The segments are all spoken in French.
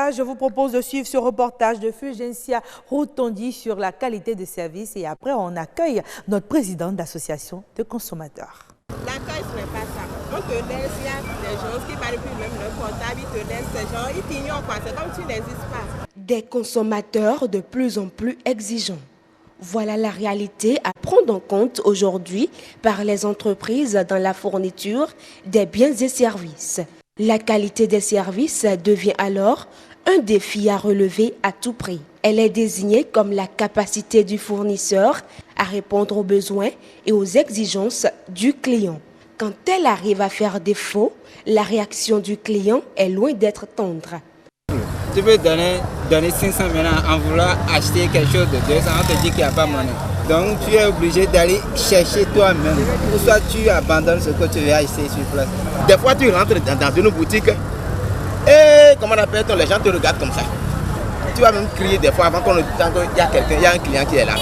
ça, je vous propose de suivre ce reportage de Fulgencia Rotondi sur la qualité des services et après, on accueille notre présidente d'association de consommateurs. L'accueil, ce n'est pas ça. On te laisse, il y a des gens qui parlent plus même le comptable, ils te laissent, ces gens, ils t'ignorent quoi, c'est comme si tu n'existes pas. Des consommateurs de plus en plus exigeants. Voilà la réalité à prendre en compte aujourd'hui par les entreprises dans la fourniture des biens et services. La qualité des services devient alors un défi à relever à tout prix. Elle est désignée comme la capacité du fournisseur à répondre aux besoins et aux exigences du client. Quand elle arrive à faire défaut, la réaction du client est loin d'être tendre. Tu peux donner 500 maintenant en vouloir acheter quelque chose de 200, on te dit qu'il n'y a pas monnaie. Donc tu es obligé d'aller chercher toi-même. Ou soit tu abandonnes ce que tu veux acheter sur place. Des fois tu rentres dans une boutique et comment on appelle, les gens te regardent comme ça. Tu vas même crier des fois avant qu'il y a quelqu'un, il y a un client qui est là.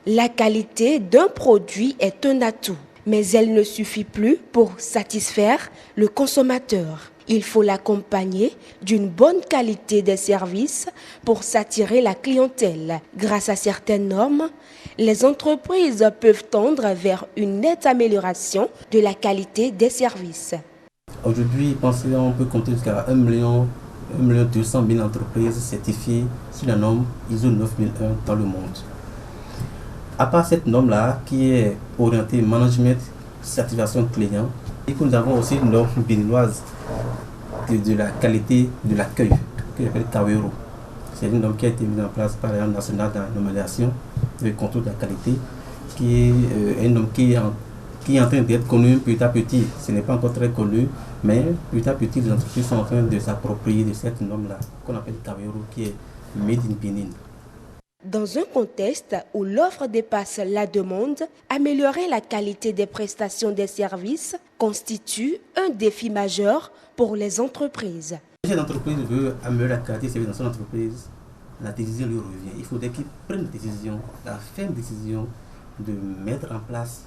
La qualité d'un produit est un atout, mais elle ne suffit plus pour satisfaire le consommateur. Il faut l'accompagner d'une bonne qualité des services pour s'attirer la clientèle. Grâce à certaines normes, les entreprises peuvent tendre vers une nette amélioration de la qualité des services. Aujourd'hui, on peut compter jusqu'à 1,2 million entreprises certifiées sur la norme ISO 9001 dans le monde. À part cette norme-là, qui est orientée management, certification client, et que nous avons aussi une norme béninoise de la qualité de l'accueil, que j'appelle Kawero. C'est une norme qui a été mise en place par l'Agence nationale de la normalisation et le contrôle de la qualité, qui est une norme qui est en train d'être connue petit à petit. Ce n'est pas encore très connu, mais petit à petit, les entreprises sont en train de s'approprier de cette norme-là, qu'on appelle Kawero, qui est Made in Benin. Dans un contexte où l'offre dépasse la demande, améliorer la qualité des prestations des services constitue un défi majeur pour les entreprises. Si une entreprise veut améliorer la qualité des services dans son entreprise, la décision lui revient. Il faudrait qu'il prenne la décision, la ferme décision de mettre en place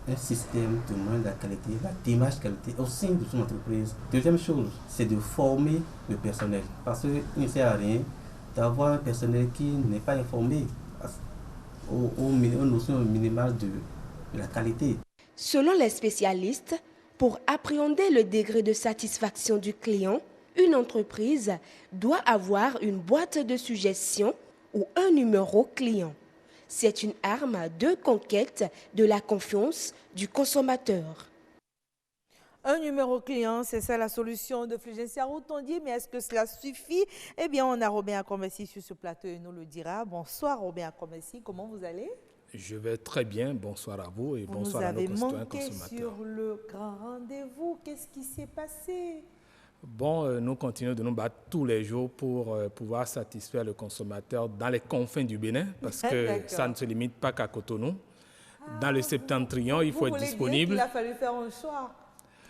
un système de moyenne de la qualité, la démarche qualité au sein de son entreprise. Deuxième chose, c'est de former le personnel. Parce qu'il ne sert à rien d'avoir un personnel qui n'est pas informé aux notions minimales de la qualité. Selon les spécialistes, pour appréhender le degré de satisfaction du client, une entreprise doit avoir une boîte de suggestions ou un numéro client. C'est une arme de conquête de la confiance du consommateur. Un numéro client, c'est ça la solution de Fulgencia Rotondi, mais est-ce que cela suffit? Eh bien, on a Robin Akomessi sur ce plateau et nous le dira. Bonsoir Robin Akomessi, comment vous allez? Je vais très bien, bonsoir à vous et bonsoir à nos concitoyens consommateurs. Vous nous avez manqué sur le grand rendez-vous, qu'est-ce qui s'est passé? Bon, nous continuons de nous battre tous les jours pour pouvoir satisfaire le consommateur dans les confins du Bénin, parce que ça ne se limite pas qu'à Cotonou. Dans le septentrion, il faut être disponible. Il a fallu faire un choix.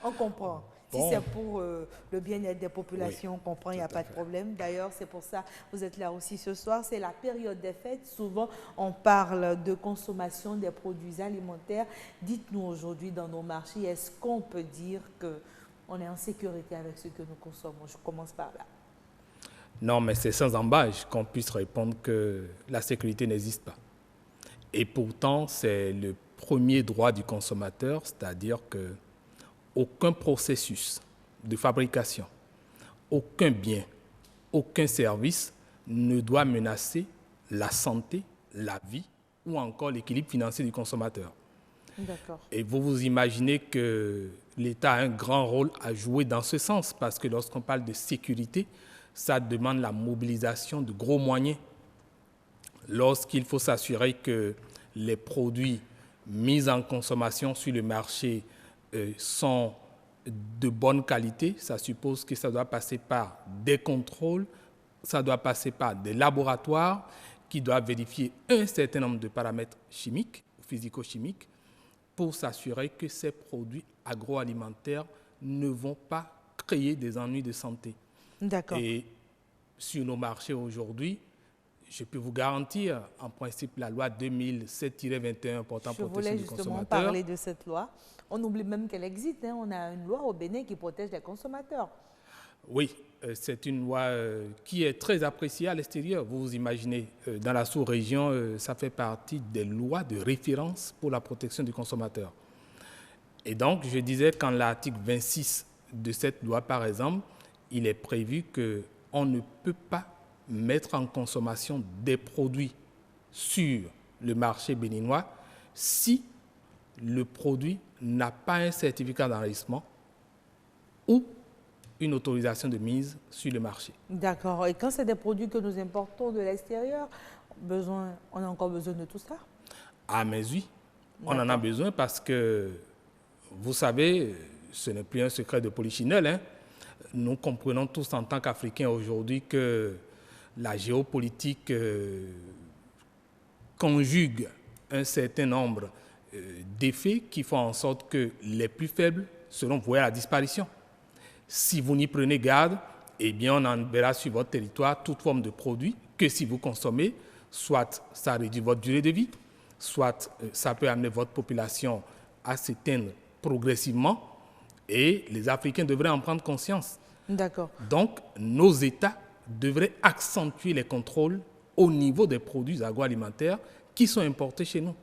On comprend. Si c'est pour le bien-être des populations, oui, on comprend, il n'y a pas de problème. D'ailleurs, c'est pour ça que vous êtes là aussi ce soir. C'est la période des fêtes. Souvent, on parle de consommation des produits alimentaires. Dites-nous aujourd'hui dans nos marchés, est-ce qu'on peut dire qu'on est en sécurité avec ce que nous consommons? Je commence par là. Non, mais c'est sans embâche qu'on puisse répondre que la sécurité n'existe pas. Et pourtant, c'est le premier droit du consommateur, c'est-à-dire que aucun processus de fabrication, aucun bien, aucun service ne doit menacer la santé, la vie ou encore l'équilibre financier du consommateur. D'accord. Et vous vous imaginez que l'État a un grand rôle à jouer dans ce sens, parce que lorsqu'on parle de sécurité, ça demande la mobilisation de gros moyens. Lorsqu'il faut s'assurer que les produits mis en consommation sur le marché sont de bonne qualité, ça suppose que ça doit passer par des contrôles, ça doit passer par des laboratoires qui doivent vérifier un certain nombre de paramètres chimiques ou physico-chimiques pour s'assurer que ces produits agroalimentaires ne vont pas créer des ennuis de santé. D'accord. Et sur nos marchés aujourd'hui, je peux vous garantir, en principe, la loi 2007-21 portant protection du consommateur. Je voulais justement parler de cette loi. On oublie même qu'elle existe. On a une loi au Bénin qui protège les consommateurs. Oui, c'est une loi qui est très appréciée à l'extérieur. Vous vous imaginez, dans la sous-région, ça fait partie des lois de référence pour la protection du consommateur. Et donc, je disais qu'en l'article 26 de cette loi, par exemple, il est prévu qu'on ne peut pas mettre en consommation des produits sur le marché béninois si le produit n'a pas un certificat d'enregistrement ou une autorisation de mise sur le marché. D'accord. Et quand c'est des produits que nous importons de l'extérieur, on a encore besoin de tout ça? Ah, mais oui, on en a besoin parce que, vous savez, ce n'est plus un secret de polichinelle, hein. Nous comprenons tous en tant qu'Africains aujourd'hui que la géopolitique conjugue un certain nombre d'effets qui font en sorte que les plus faibles seront voués à la disparition. Si vous n'y prenez garde, eh bien, on enverra sur votre territoire toute forme de produit que si vous consommez, soit ça réduit votre durée de vie, soit ça peut amener votre population à s'éteindre progressivement et les Africains devraient en prendre conscience. D'accord. Donc, nos États devraient accentuer les contrôles au niveau des produits agroalimentaires qui sont importés chez nous.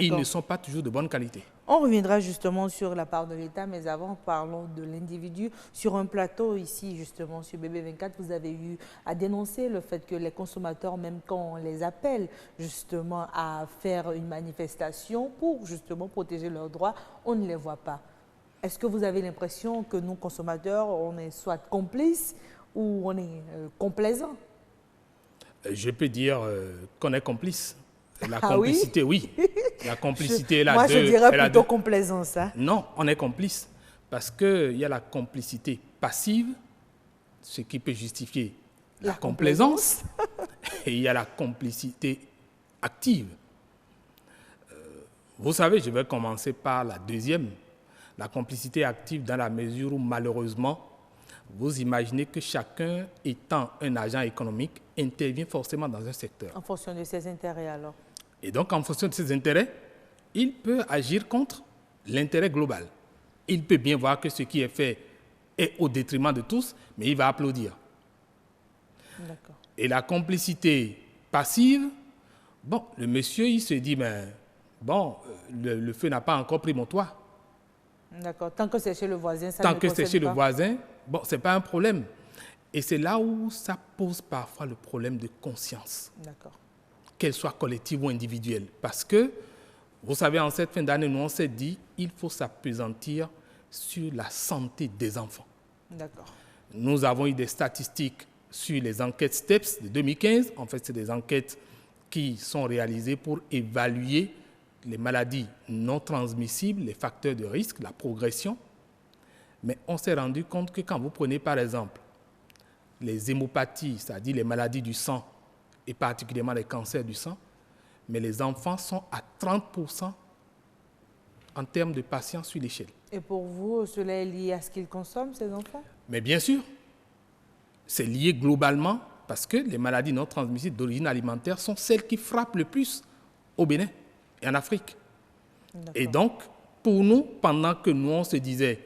Ils ne sont pas toujours de bonne qualité. On reviendra justement sur la part de l'État, mais avant, parlons de l'individu. Sur un plateau ici, justement, sur BB24, vous avez eu à dénoncer le fait que les consommateurs, même quand on les appelle justement à faire une manifestation pour justement protéger leurs droits, on ne les voit pas. Est-ce que vous avez l'impression que nous, consommateurs, on est soit complices ou on est complaisants? Je peux dire qu'on est complices. La complicité, oui. La complicité est là. Moi, je dirais plutôt complaisance. Hein? Non, on est complice. Parce qu'il y a la complicité passive, ce qui peut justifier la complaisance, et il y a la complicité active. Vous savez, je vais commencer par la deuxième. La complicité active dans la mesure où, malheureusement, vous imaginez que chacun, étant un agent économique, intervient forcément dans un secteur. En fonction de ses intérêts, alors. Et donc, en fonction de ses intérêts, il peut agir contre l'intérêt global. Il peut bien voir que ce qui est fait est au détriment de tous, mais il va applaudir. D'accord. Et la complicité passive, bon, le monsieur, il se dit, mais bon, le feu n'a pas encore pris mon toit. D'accord. Tant que c'est chez le voisin, ça Tant ne que c'est chez pas. le voisin, bon, ce n'est pas un problème. Et c'est là où ça pose parfois le problème de conscience. D'accord. Qu'elle soit collective ou individuelle. Parce que, vous savez, en cette fin d'année, nous, on s'est dit il faut s'appesantir sur la santé des enfants. D'accord. Nous avons eu des statistiques sur les enquêtes STEPS de 2015. En fait, c'est des enquêtes qui sont réalisées pour évaluer les maladies non transmissibles, les facteurs de risque, la progression. Mais on s'est rendu compte que quand vous prenez, par exemple, les hémopathies, c'est-à-dire les maladies du sang, et particulièrement les cancers du sang, mais les enfants sont à 30% en termes de patients sur l'échelle. Et pour vous, cela est lié à ce qu'ils consomment, ces enfants? Mais bien sûr, c'est lié globalement parce que les maladies non transmissibles d'origine alimentaire sont celles qui frappent le plus au Bénin et en Afrique. Et donc, pour nous, pendant que nous, on se disait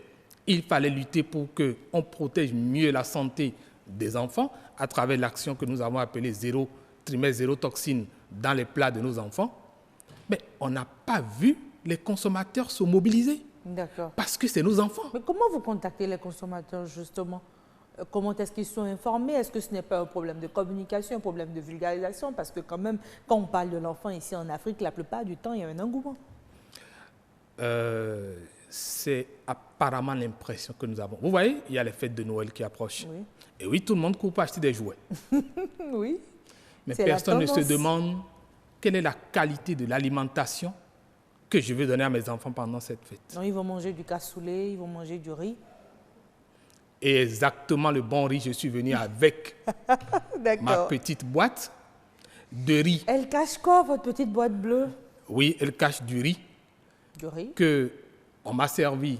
il fallait lutter pour qu'on protège mieux la santé des enfants à travers l'action que nous avons appelée trimestre zéro toxine dans les plats de nos enfants, mais on n'a pas vu les consommateurs se mobiliser. D'accord. Parce que c'est nos enfants. Mais comment vous contactez les consommateurs, justement? Comment est-ce qu'ils sont informés? Est-ce que ce n'est pas un problème de communication, un problème de vulgarisation? Parce que quand même, quand on parle de l'enfant ici en Afrique, la plupart du temps, il y a un engouement. C'est apparemment l'impression que nous avons. Vous voyez, il y a les fêtes de Noël qui approchent. Oui. Et oui, tout le monde court pour acheter des jouets. Oui. Mais personne ne se demande quelle est la qualité de l'alimentation que je vais donner à mes enfants pendant cette fête. Non, ils vont manger du cassoulet, ils vont manger du riz. Et exactement le bon riz, je suis venu avec ma petite boîte de riz. Elle cache quoi, votre petite boîte bleue? Oui, elle cache du riz. Du riz? On m'a servi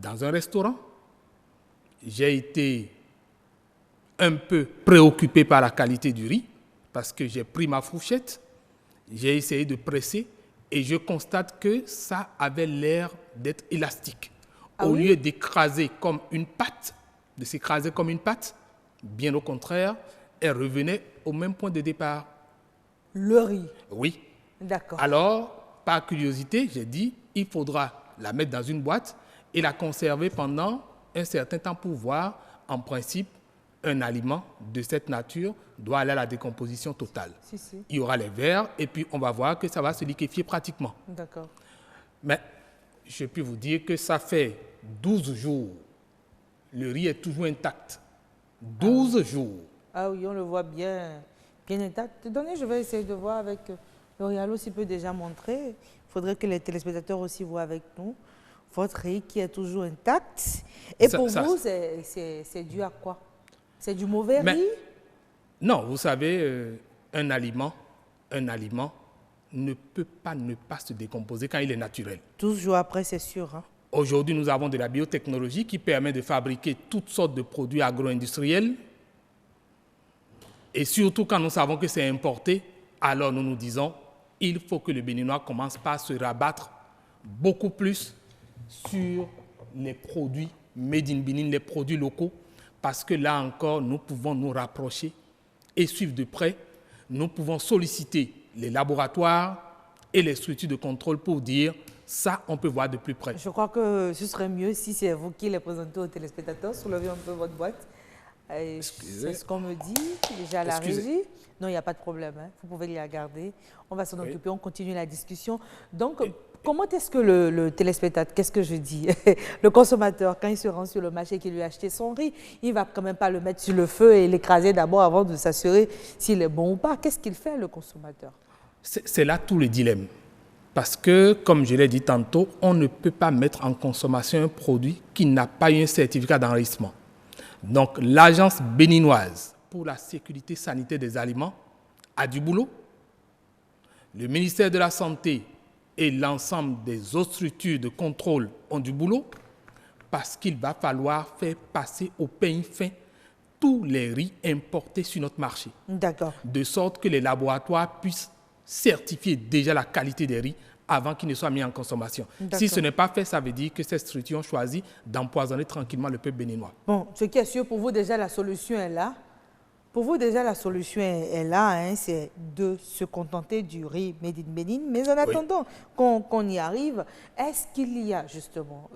dans un restaurant. J'ai été un peu préoccupé par la qualité du riz parce que j'ai pris ma fourchette, j'ai essayé de presser et je constate que ça avait l'air d'être élastique. Au lieu d'écraser comme une pâte, de s'écraser comme une pâte. Bien au contraire, elle revenait au même point de départ. Le riz. Oui. D'accord. Alors, par curiosité, j'ai dit, il faudra la mettre dans une boîte et la conserver pendant un certain temps pour voir, en principe, un aliment de cette nature doit aller à la décomposition totale. Si, si. Il y aura les vers et puis on va voir que ça va se liquéfier pratiquement. D'accord. Mais je peux vous dire que ça fait 12 jours. Le riz est toujours intact. 12 jours. Ah oui, on le voit bien, bien intact. Donnez, je vais essayer de voir avec L'Oréal s'il peut déjà montrer. Il faudrait que les téléspectateurs aussi voient avec nous votre riz qui est toujours intact. Et pour vous, c'est dû à quoi? C'est du mauvais riz? Non, vous savez, un aliment ne peut pas ne pas se décomposer quand il est naturel. 12 jours après, c'est sûr. Hein? Aujourd'hui, nous avons de la biotechnologie qui permet de fabriquer toutes sortes de produits agro-industriels. Et surtout, quand nous savons que c'est importé, alors nous nous disons, il faut que le Béninois commence par se rabattre beaucoup plus sur les produits made in Benin, les produits locaux, parce que là encore, nous pouvons nous rapprocher et suivre de près. Nous pouvons solliciter les laboratoires et les structures de contrôle pour dire ça, on peut voir de plus près. Je crois que ce serait mieux si c'est vous qui les présentez aux téléspectateurs. Soulevez un peu votre boîte. C'est ce qu'on me dit, déjà à la régie. Non, il n'y a pas de problème. Hein. Vous pouvez les regarder. On va s'en occuper, on continue la discussion. Donc, comment est-ce que le téléspectateur, qu'est-ce que je dis, le consommateur, quand il se rend sur le marché et qu'il lui a acheté son riz, il ne va quand même pas le mettre sur le feu et l'écraser d'abord avant de s'assurer s'il est bon ou pas. Qu'est-ce qu'il fait, le consommateur? C'est là tout le dilemme. Parce que, comme je l'ai dit tantôt, on ne peut pas mettre en consommation un produit qui n'a pas eu un certificat d'enregistrement. Donc, l'Agence béninoise pour la sécurité sanitaire des aliments a du boulot. Le ministère de la Santé et l'ensemble des autres structures de contrôle ont du boulot parce qu'il va falloir faire passer au peigne fin tous les riz importés sur notre marché. D'accord. De sorte que les laboratoires puissent certifier déjà la qualité des riz avant qu'ils ne soient mis en consommation. Si ce n'est pas fait, ça veut dire que ces structures ont choisi d'empoisonner tranquillement le peuple béninois. Bon, ce qui est sûr, pour vous déjà la solution est là. Pour vous déjà la solution est là, hein, c'est de se contenter du riz made in Bénin. Mais en attendant qu'on y arrive, est-ce qu'il y a justement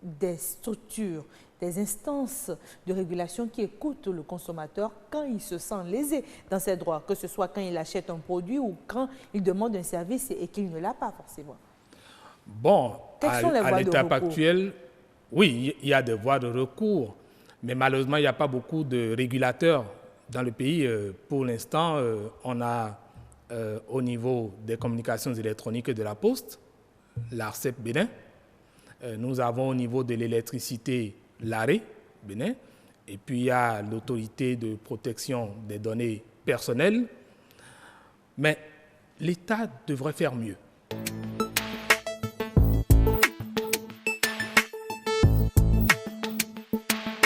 des structures, des instances de régulation qui écoutent le consommateur quand il se sent lésé dans ses droits, que ce soit quand il achète un produit ou quand il demande un service et qu'il ne l'a pas forcément? Bon, à l'étape actuelle, oui, il y a des voies de recours, mais malheureusement, il n'y a pas beaucoup de régulateurs dans le pays. Pour l'instant, on a au niveau des communications électroniques et de la Poste, l'ARCEP Bénin. Nous avons au niveau de l'électricité l'ARE Bénin, et puis il y a l'autorité de protection des données personnelles. Mais l'État devrait faire mieux.